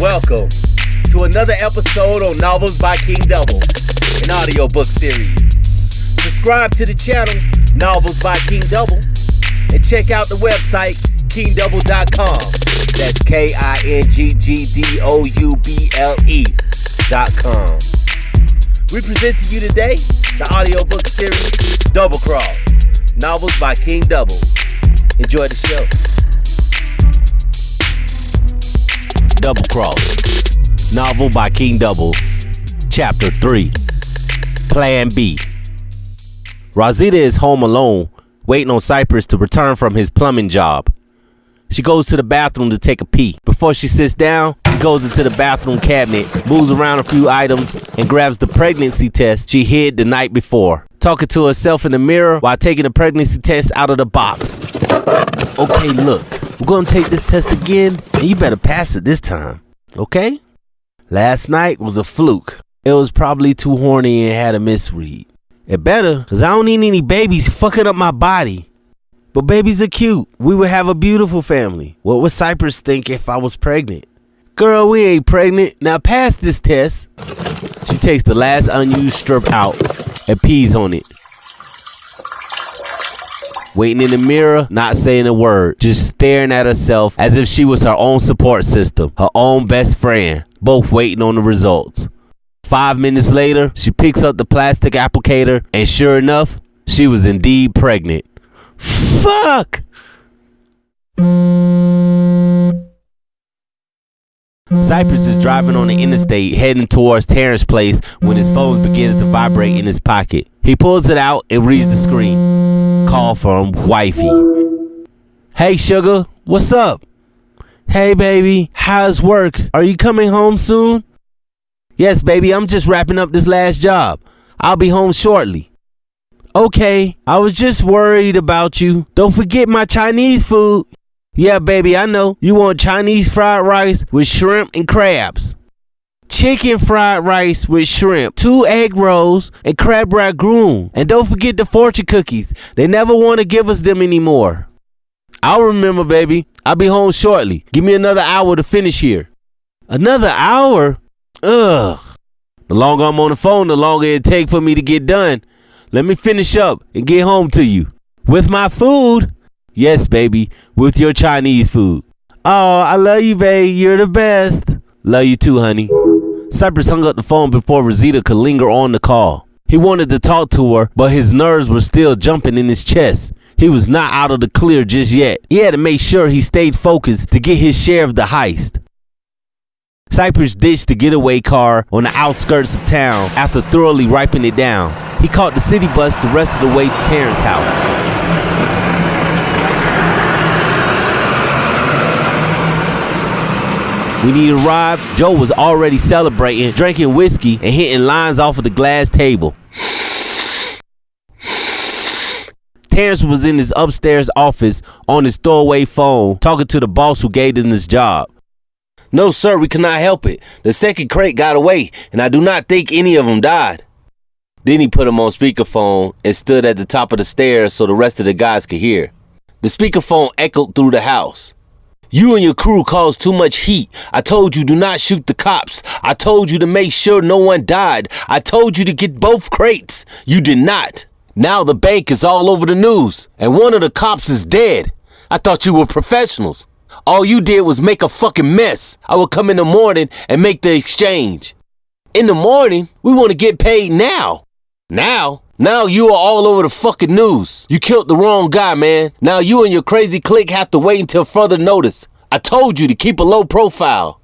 Welcome to another episode on Novels by Kingg, an audiobook series. Subscribe to the channel, Novels by Kingg, and check out the website, kingdouble.com. That's KINGGDOUBLE.com. We present to you today the audiobook series, Double Cross, Novels by Kingg. Enjoy the show. Double Cross, novel by Kingg, Chapter 3, Plan B. Rosita is home alone, waiting on Cypress to return from his plumbing job. She goes to the bathroom to take a pee. Before she sits down, she goes into the bathroom cabinet, moves around a few items, and grabs the pregnancy test she hid the night before, talking to herself in the mirror while taking the pregnancy test out of the box. Okay, look, we're gonna take this test again, and you better pass it this time, okay? Last night was a fluke. It was probably too horny and had a misread. It better, cause I don't need any babies fucking up my body. But babies are cute. We would have a beautiful family. What would Cypress think if I was pregnant? Girl, we ain't pregnant. Now pass this test. She takes the last unused strip out and pees on it. Waiting in the mirror, not saying a word, just staring at herself as if she was her own support system, her own best friend, both waiting on the results. 5 minutes later, she picks up the plastic applicator, and sure enough, she was indeed pregnant. Fuck! Cypress is driving on the interstate heading towards Terrence's place when his phone begins to vibrate in his pocket. He pulls it out and reads the screen. Call from wifey. Hey sugar, what's up? Hey baby, how's work? Are you coming home soon? Yes baby, I'm just wrapping up this last job. I'll be home shortly. Okay, I was just worried about you. Don't forget my Chinese food. Yeah, baby, I know. You want Chinese fried rice with shrimp and crabs. Chicken fried rice with shrimp, 2 egg rolls, and crab ragoon. And don't forget the fortune cookies. They never want to give us them anymore. I'll remember, baby. I'll be home shortly. Give me another hour to finish here. Another hour? Ugh. The longer I'm on the phone, the longer it take for me to get done. Let me finish up and get home to you. With my food? Yes, baby, with your Chinese food. Oh, I love you, babe. You're the best. Love you too, honey. Cypress hung up the phone before Rosita could linger on the call. He wanted to talk to her, but his nerves were still jumping in his chest. He was not out of the clear just yet. He had to make sure he stayed focused to get his share of the heist. Cypress ditched the getaway car on the outskirts of town after thoroughly wiping it down. He caught the city bus the rest of the way to Terrence's house. When he arrived, Joe was already celebrating, drinking whiskey, and hitting lines off of the glass table. Terrence was in his upstairs office on his throwaway phone, talking to the boss who gave him this job. No, sir, we cannot help it. The second crate got away, and I do not think any of them died. Then he put him on speakerphone and stood at the top of the stairs so the rest of the guys could hear. The speakerphone echoed through the house. You and your crew caused too much heat. I told you do not shoot the cops. I told you to make sure no one died. I told you to get both crates. You did not. Now the bank is all over the news, and one of the cops is dead. I thought you were professionals. All you did was make a fucking mess. I will come in the morning and make the exchange. In the morning? We want to get paid now. Now? Now you are all over the fucking news. You killed the wrong guy, man. Now you and your crazy clique have to wait until further notice. I told you to keep a low profile.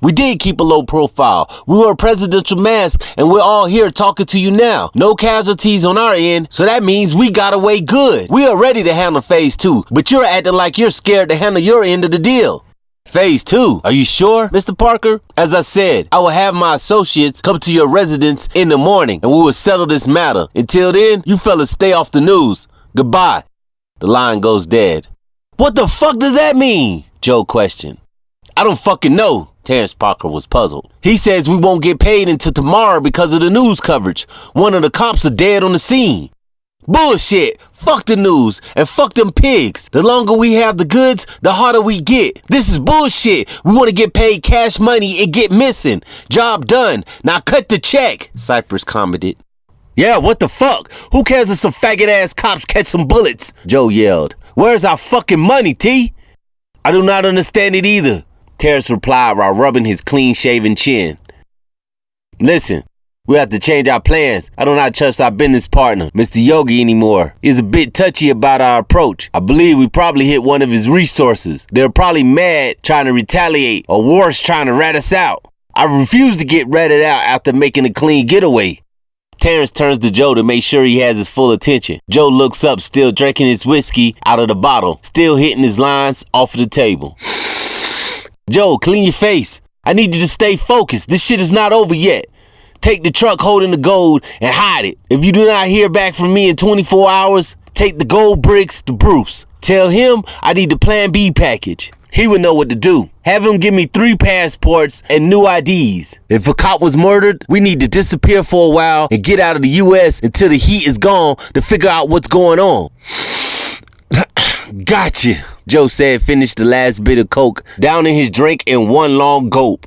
We did keep a low profile. We wore a presidential mask and we're all here talking to you now. No casualties on our end, so that means we got away good. We are ready to handle phase 2, but you're acting like you're scared to handle your end of the deal. Phase 2? Are you sure, Mr. Parker? As I said, I will have my associates come to your residence in the morning and we will settle this matter. Until then, you fellas stay off the news. Goodbye. The line goes dead. What the fuck does that mean? Joe questioned. I don't fucking know. Terrence Parker was puzzled. He says we won't get paid until tomorrow because of the news coverage. One of the cops are dead on the scene. Bullshit. Fuck the news and fuck them pigs. The longer we have the goods, the harder we get. This is bullshit. We want to get paid cash money and get missing. Job done. Now cut the check, Cypress commented. Yeah, what the fuck? Who cares if some faggot ass cops catch some bullets? Joe yelled. Where's our fucking money, T? I do not understand it either, Terrence replied while rubbing his clean-shaven chin. Listen, we have to change our plans. I do not trust our business partner, Mr. Yogi, anymore. He's a bit touchy about our approach. I believe we probably hit one of his resources. They're probably mad trying to retaliate or worse trying to rat us out. I refuse to get ratted out after making a clean getaway. Terrence turns to Joe to make sure he has his full attention. Joe looks up, still drinking his whiskey out of the bottle, still hitting his lines off of the table. Joe, clean your face. I need you to stay focused. This shit is not over yet. Take the truck holding the gold and hide it. If you do not hear back from me in 24 hours, take the gold bricks to Bruce. Tell him I need the Plan B package. He would know what to do. Have him give me 3 passports and new IDs. If a cop was murdered, we need to disappear for a while and get out of the U.S. until the heat is gone to figure out what's going on. Gotcha, Joe said, finished the last bit of coke, downing his drink in one long gulp.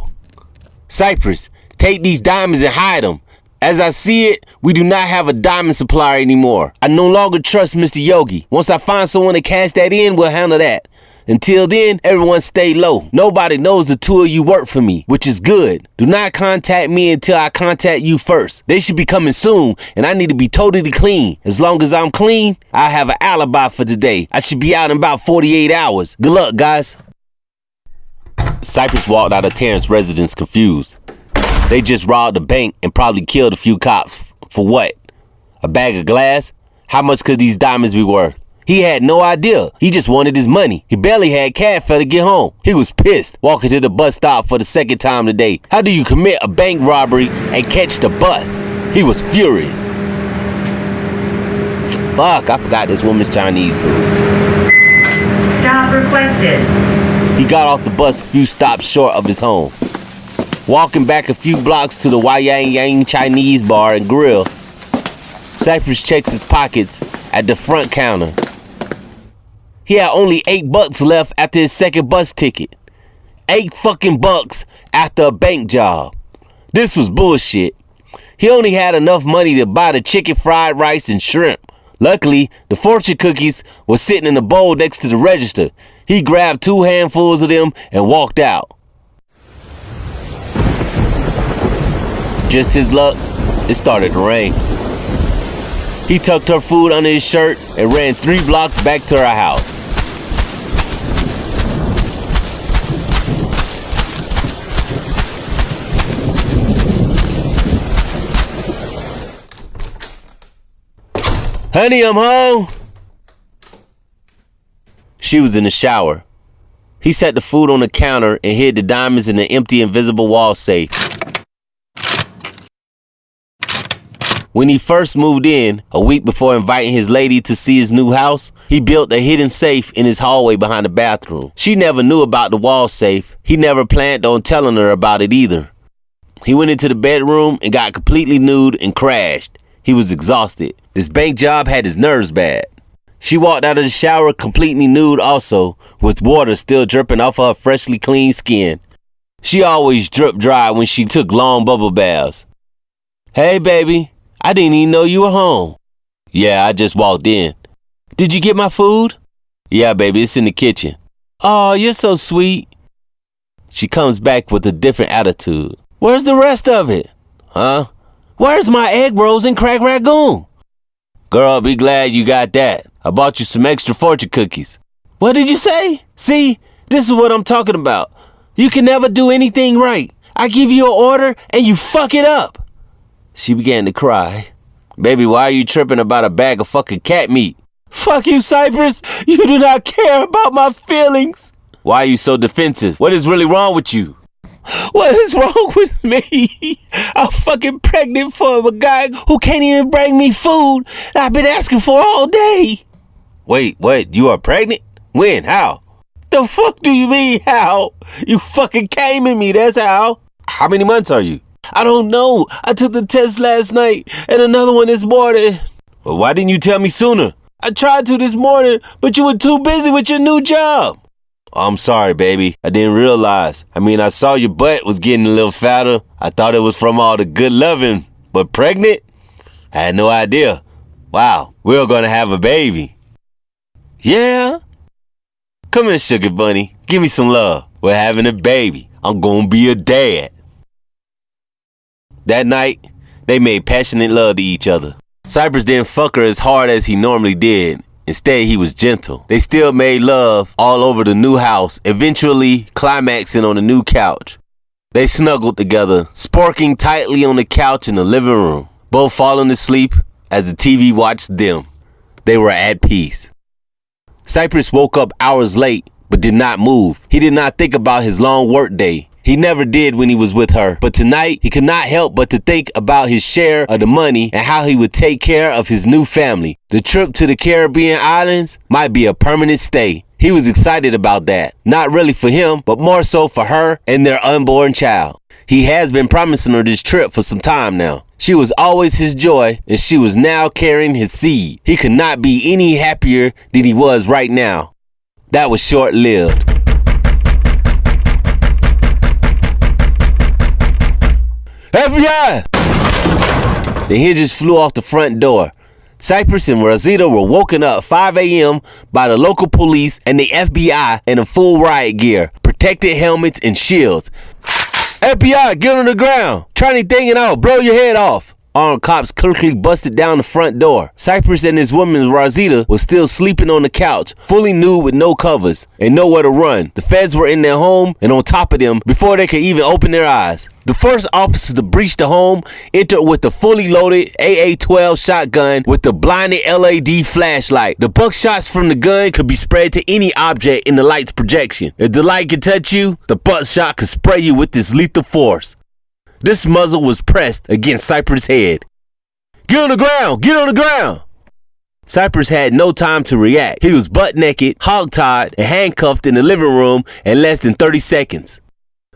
Cypress, take these diamonds and hide them. As I see it, we do not have a diamond supplier anymore. I no longer trust Mr. Yogi. Once I find someone to cash that in, we'll handle that. Until then, everyone stay low. Nobody knows the two of you work for me, which is good. Do not contact me until I contact you first. They should be coming soon, and I need to be totally clean. As long as I'm clean, I have an alibi for today. I should be out in about 48 hours. Good luck, guys. Cypress walked out of Terrence's residence confused. They just robbed a bank and probably killed a few cops. For what? A bag of glass? How much could these diamonds be worth? He had no idea. He just wanted his money. He barely had cash for to get home. He was pissed, walking to the bus stop for the second time today. How do you commit a bank robbery and catch the bus? He was furious. Fuck, I forgot this woman's Chinese food. Stop requested. He got off the bus a few stops short of his home. Walking back a few blocks to the Wayang Yang Chinese bar and grill, Cypress checks his pockets at the front counter. He had only $8 left after his second bus ticket. $8 after a bank job. This was bullshit. He only had enough money to buy the chicken fried rice and shrimp. Luckily, the fortune cookies were sitting in a bowl next to the register. He grabbed 2 handfuls of them and walked out. Just his luck, it started to rain. He tucked her food under his shirt and ran 3 blocks back to her house. Honey, I'm home. She was in the shower. He set the food on the counter and hid the diamonds in the empty invisible wall safe. When he first moved in, a week before inviting his lady to see his new house, he built a hidden safe in his hallway behind the bathroom. She never knew about the wall safe. He never planned on telling her about it either. He went into the bedroom and got completely nude and crashed. He was exhausted. This bank job had his nerves bad. She walked out of the shower completely nude also, with water still dripping off her freshly clean skin. She always dripped dry when she took long bubble baths. Hey, baby. I didn't even know you were home. Yeah, I just walked in. Did you get my food? Yeah, baby, it's in the kitchen. Oh, you're so sweet. She comes back with a different attitude. Where's the rest of it? Huh? Where's my egg rolls and cracked ragoon? Girl, be glad you got that. I bought you some extra fortune cookies. What did you say? See, this is what I'm talking about. You can never do anything right. I give you an order and you fuck it up. She began to cry. Baby, why are you tripping about a bag of fucking cat meat? Fuck you, Cypress. You do not care about my feelings. Why are you so defensive? What is really wrong with you? What is wrong with me? I'm fucking pregnant for a guy who can't even bring me food that I've been asking for all day. Wait, what? You are pregnant? When? How? The fuck do you mean, how? You fucking came in me, that's how. How many months are you? I don't know. I took the test last night and another one this morning. Well, why didn't you tell me sooner? I tried to this morning, but you were too busy with your new job. I'm sorry, baby. I didn't realize. I saw your butt was getting a little fatter. I thought it was from all the good loving, but pregnant? I had no idea. Wow, we're gonna have a baby. Yeah? Come here, sugar bunny. Give me some love. We're having a baby. I'm gonna be a dad. That night, they made passionate love to each other. Cypress didn't fuck her as hard as he normally did. Instead, he was gentle. They still made love all over the new house, eventually climaxing on the new couch. They snuggled together, sporking tightly on the couch in the living room, both falling asleep as the TV watched them. They were at peace. Cypress woke up hours late, but did not move. He did not think about his long work day. He never did when he was with her, but tonight he could not help but to think about his share of the money and how he would take care of his new family. The trip to the Caribbean islands might be a permanent stay. He was excited about that, not really for him, but more so for her and their unborn child. He has been promising her this trip for some time now. She was always his joy, and she was now carrying his seed. He could not be any happier than he was right now. That was short-lived. FBI! The hinges flew off the front door. Cypress and Rosita were woken up 5 a.m. by the local police and the FBI in a full riot gear, protected helmets and shields. FBI, get on the ground! Try anything and I'll blow your head off! Armed cops quickly busted down the front door. Cypress and his woman Rosita was still sleeping on the couch, fully nude with no covers and nowhere to run. The feds were in their home and on top of them before they could even open their eyes. The first officer to breach the home entered with a fully loaded AA-12 shotgun with the blinded LED flashlight. The buckshots from the gun could be sprayed to any object in the light's projection. If the light could touch you, the buckshot could spray you with this lethal force. This muzzle was pressed against Cypress' head. Get on the ground! Get on the ground! Cypress had no time to react. He was butt naked, hogtied, and handcuffed in the living room in less than 30 seconds.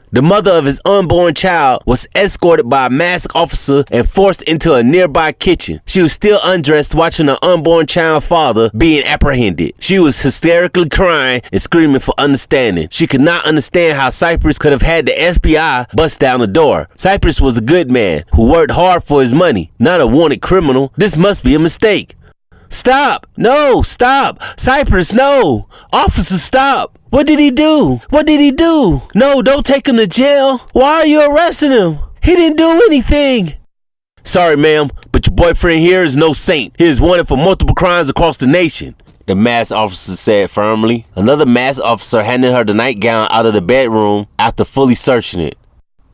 The mother of his unborn child was escorted by a masked officer and forced into a nearby kitchen. She was still undressed watching her unborn child father being apprehended. She was hysterically crying and screaming for understanding. She could not understand how Cypress could have had the FBI bust down the door. Cypress was a good man who worked hard for his money, not a wanted criminal. This must be a mistake. Stop! No! Stop! Cypress, no! Officer, stop! What did he do? What did he do? No, don't take him to jail. Why are you arresting him? He didn't do anything. Sorry, ma'am, but your boyfriend here is no saint. He is wanted for multiple crimes across the nation, the masked officer said firmly. Another masked officer handed her the nightgown out of the bedroom after fully searching it.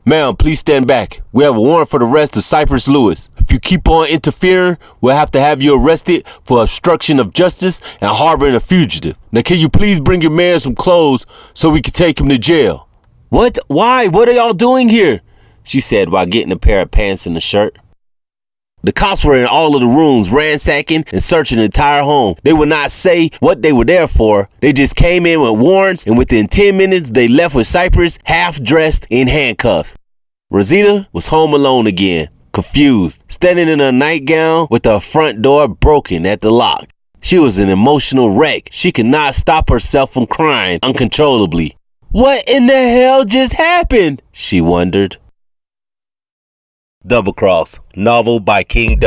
Ma'am, please stand back. We have a warrant for the arrest of Cypress Lewis. If you keep on interfering, we'll have to have you arrested for obstruction of justice and harboring a fugitive. Now, can you please bring your man some clothes so we can take him to jail? What? Why? What are y'all doing here? She said while getting a pair of pants and a shirt. The cops were in all of the rooms, ransacking and searching the entire home. They would not say what they were there for. They just came in with warrants, and within 10 minutes, they left with Cypress half-dressed in handcuffs. Rosita was home alone again, confused, standing in her nightgown with her front door broken at the lock. She was an emotional wreck. She could not stop herself from crying uncontrollably. What in the hell just happened? She wondered. Double Cross, novel by Kingg.